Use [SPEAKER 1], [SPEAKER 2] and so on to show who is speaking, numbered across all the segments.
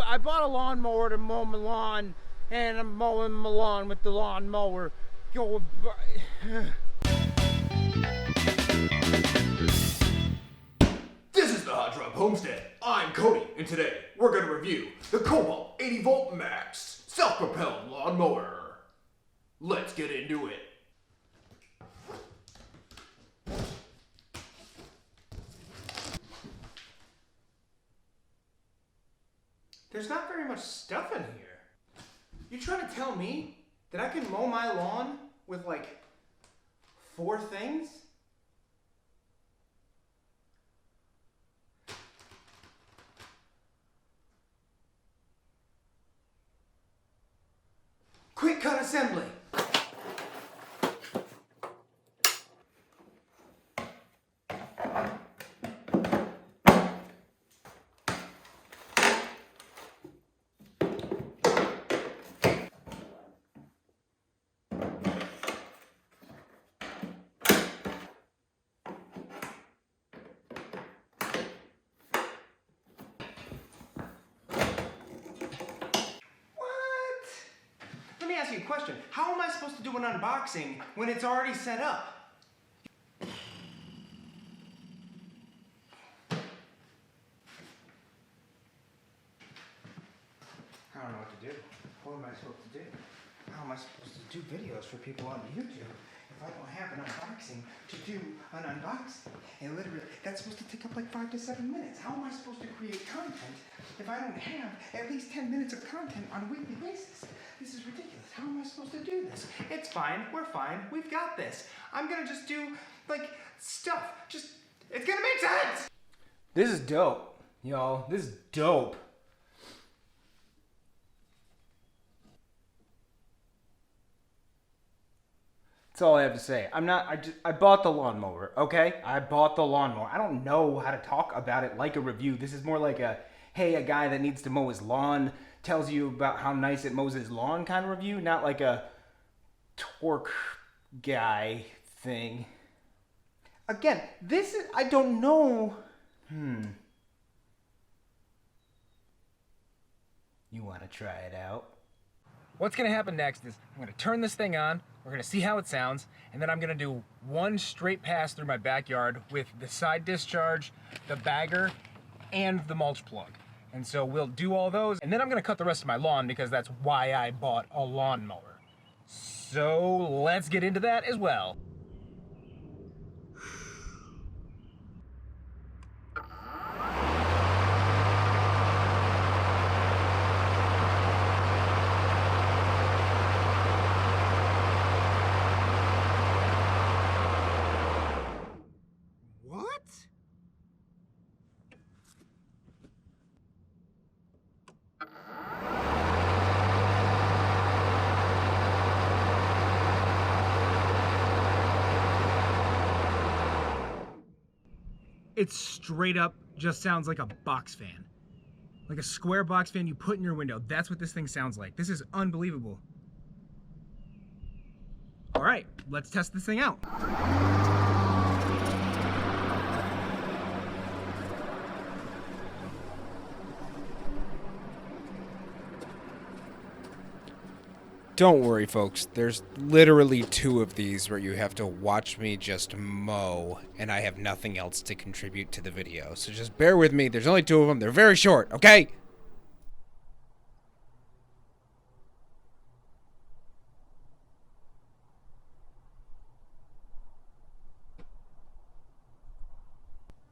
[SPEAKER 1] I bought a lawnmower to mow my lawn, and I'm mowing my lawn with the lawnmower. Go.
[SPEAKER 2] This is the HOTDROP Homestead. I'm Cody, and today we're going to review the Kobalt 80V Max Self-Propelled Lawnmower. Let's get into it.
[SPEAKER 3] There's not very much stuff in here. You trying to tell me that I can mow my lawn with like 4 things? Quick cut assembly. Let me ask you a question. How am I supposed to do an unboxing when it's already set up? I don't know what to do. What am I supposed to do? How am I supposed to do videos for people on YouTube if I don't have an unboxing to do an unboxing? And literally, that's supposed to take up like 5 to 7 minutes. How am I supposed to create content if I don't have at least 10 minutes of content on a weekly basis? This is ridiculous. How am I supposed to do this? It's fine. We're fine. We've got this. I'm gonna just do, like, stuff. It's gonna make sense!
[SPEAKER 1] This is dope, y'all. This is dope. That's all I have to say. I bought the lawnmower, okay? I bought the lawnmower. I don't know how to talk about it like a review. This is more like a guy that needs to mow his lawn tells you about how nice it mows his lawn kind of review, not like a torque guy thing. Again, this is, I don't know. You want to try it out?
[SPEAKER 4] What's gonna happen next is I'm gonna turn this thing on, we're gonna see how it sounds, and then I'm gonna do one straight pass through my backyard with the side discharge, the bagger, and the mulch plug. And so we'll do all those, and then I'm gonna cut the rest of my lawn because that's why I bought a lawnmower. So let's get into that as well. It straight up just sounds like a box fan. Like a square box fan you put in your window. That's what this thing sounds like. This is unbelievable. All right, let's test this thing out.
[SPEAKER 5] Don't worry, folks. There's literally 2 of these where you have to watch me just mow, and I have nothing else to contribute to the video. So just bear with me. There's only 2 of them. They're very short, okay?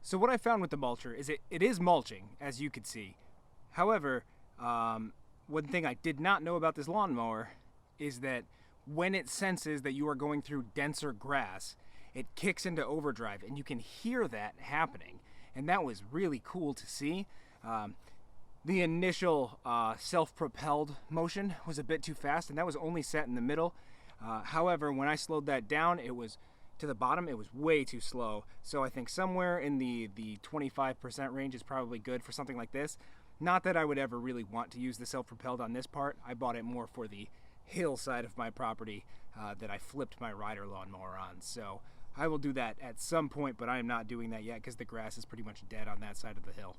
[SPEAKER 4] So what I found with the mulcher is it is mulching, as you could see. However, one thing I did not know about this lawnmower is that when it senses that you are going through denser grass, it kicks into overdrive, and you can hear that happening. And that was really cool to see. The initial self-propelled motion was a bit too fast, and that was only set in the middle. However, when I slowed that down, it was to the bottom, it was way too slow. So I think somewhere in the 25% range is probably good for something like this. Not that I would ever really want to use the self-propelled on this part. I bought it more for the hill side of my property that I flipped my rider lawnmower on. So I will do that at some point, but I am not doing that yet because the grass is pretty much dead on that side of the hill.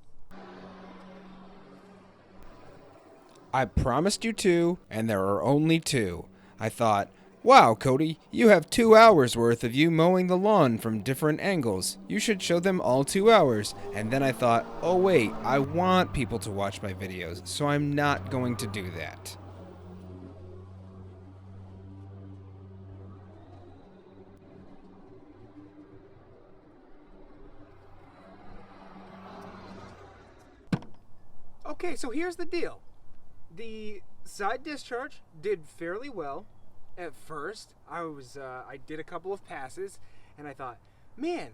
[SPEAKER 5] I promised you 2, and there are only 2. I thought, wow, Cody, you have 2 hours worth of you mowing the lawn from different angles. You should show them all 2 hours. And then I thought, oh wait, I want people to watch my videos, so I'm not going to do that.
[SPEAKER 4] Okay, so here's the deal. The side discharge did fairly well. At first, I did a couple of passes, and I thought, man,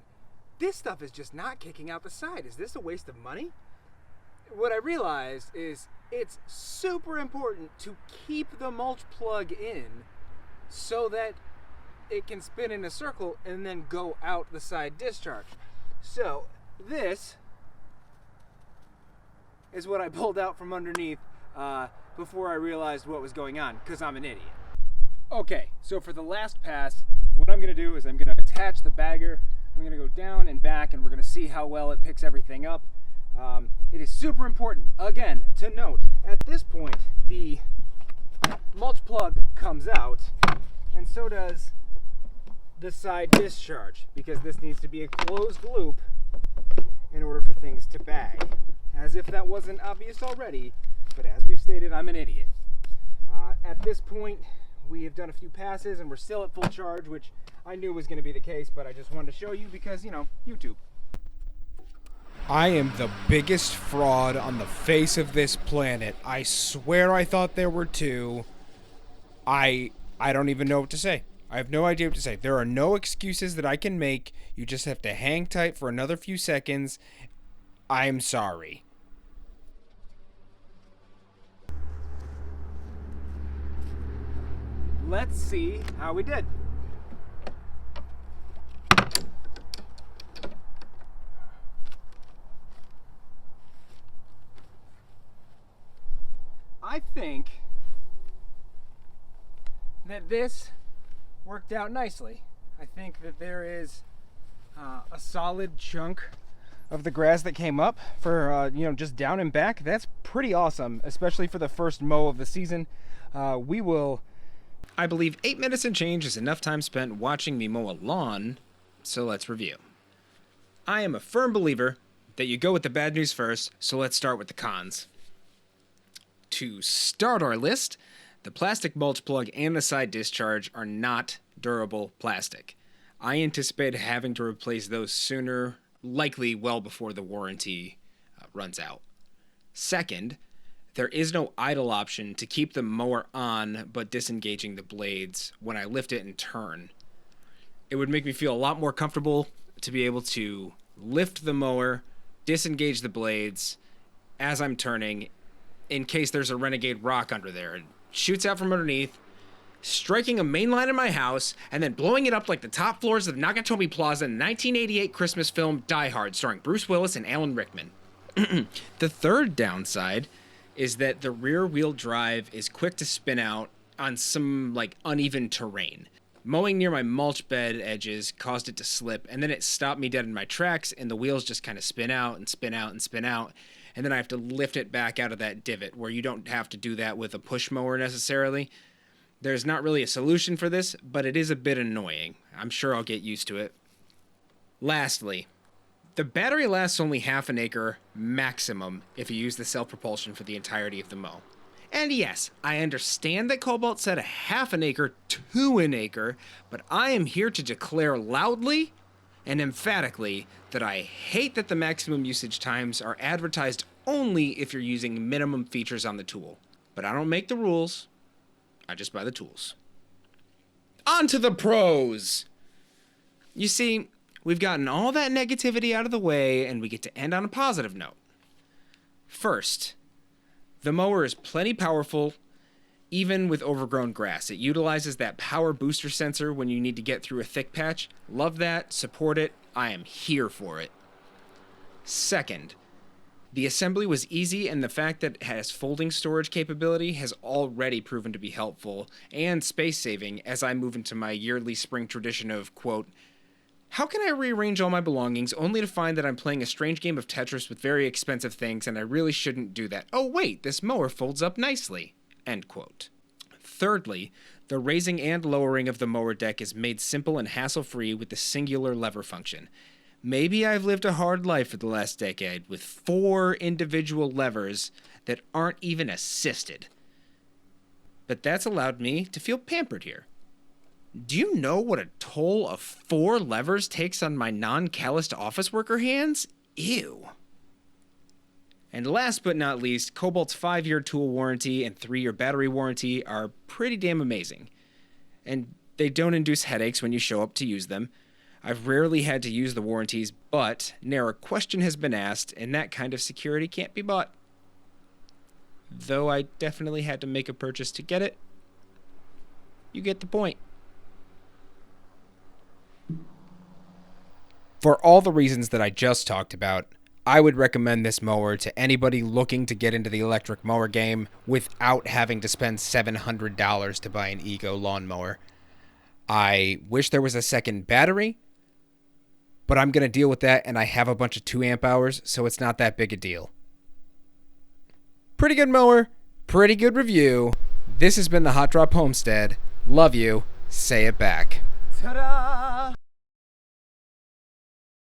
[SPEAKER 4] this stuff is just not kicking out the side. Is this a waste of money? What I realized is it's super important to keep the mulch plug in so that it can spin in a circle and then go out the side discharge. So this is what I pulled out from underneath before I realized what was going on, because I'm an idiot. Okay, so for the last pass, what I'm going to do is I'm going to attach the bagger. I'm going to go down and back, and we're going to see how well it picks everything up. It is super important, again, to note, at this point, the mulch plug comes out, and so does the side discharge, because this needs to be a closed loop in order for things to bag. As if that wasn't obvious already, but as we've stated, I'm an idiot. At this point, we have done a few passes and we're still at full charge, which I knew was going to be the case, but I just wanted to show you because, you know, YouTube.
[SPEAKER 5] I am the biggest fraud on the face of this planet. I swear I thought there were 2. I don't even know what to say. I have no idea what to say. There are no excuses that I can make. You just have to hang tight for another few seconds. I'm sorry.
[SPEAKER 4] Let's see how we did. I think that this worked out nicely. I think that there is a solid chunk of the grass that came up for just down and back. That's pretty awesome, especially for the first mow of the season. We will.
[SPEAKER 5] I believe 8 minutes and change is enough time spent watching me mow a lawn, so let's review. I am a firm believer that you go with the bad news first, so let's start with the cons. To start our list, the plastic mulch plug and the side discharge are not durable plastic. I anticipate having to replace those sooner, likely well before the warranty runs out. Second, there is no idle option to keep the mower on but disengaging the blades when I lift it and turn. It would make me feel a lot more comfortable to be able to lift the mower, disengage the blades as I'm turning in case there's a renegade rock under there. It shoots out from underneath, striking a main line in my house, and then blowing it up like the top floors of Nakatomi Plaza in the 1988 Christmas film Die Hard, starring Bruce Willis and Alan Rickman. The third downside is that the rear wheel drive is quick to spin out on some uneven terrain. Mowing near my mulch bed edges caused it to slip, and then it stopped me dead in my tracks, and the wheels just kind of spin out and spin out and spin out, and then I have to lift it back out of that divot, where you don't have to do that with a push mower necessarily. There's not really a solution for this, but it is a bit annoying. I'm sure I'll get used to it. Lastly, the battery lasts only half an acre maximum if you use the self-propulsion for the entirety of the mow. And yes, I understand that Kobalt said a half an acre to an acre, but I am here to declare loudly and emphatically that I hate that the maximum usage times are advertised only if you're using minimum features on the tool. But I don't make the rules, I just buy the tools. On to the pros! You see, we've gotten all that negativity out of the way, and we get to end on a positive note. First, the mower is plenty powerful, even with overgrown grass. It utilizes that power booster sensor when you need to get through a thick patch. Love that, support it, I am here for it. Second, the assembly was easy, and the fact that it has folding storage capability has already proven to be helpful and space-saving as I move into my yearly spring tradition of, quote, How can I rearrange all my belongings only to find that I'm playing a strange game of Tetris with very expensive things and I really shouldn't do that? Oh wait, this mower folds up nicely. End quote. Thirdly, the raising and lowering of the mower deck is made simple and hassle-free with the singular lever function. Maybe I've lived a hard life for the last decade with 4 individual levers that aren't even assisted. But that's allowed me to feel pampered here. Do you know what a toll of 4 levers takes on my non-calloused office worker hands? Ew. And last but not least, Kobalt's 5-year tool warranty and 3-year battery warranty are pretty damn amazing. And they don't induce headaches when you show up to use them. I've rarely had to use the warranties, but ne'er a question has been asked, and that kind of security can't be bought. Though I definitely had to make a purchase to get it. You get the point. For all the reasons that I just talked about, I would recommend this mower to anybody looking to get into the electric mower game without having to spend $700 to buy an Ego lawnmower. I wish there was a second battery, but I'm going to deal with that, and I have a bunch of 2 amp hours, so it's not that big a deal. Pretty good mower, pretty good review. This has been the Hot Drop Homestead. Love you. Say it back.
[SPEAKER 1] Ta-da!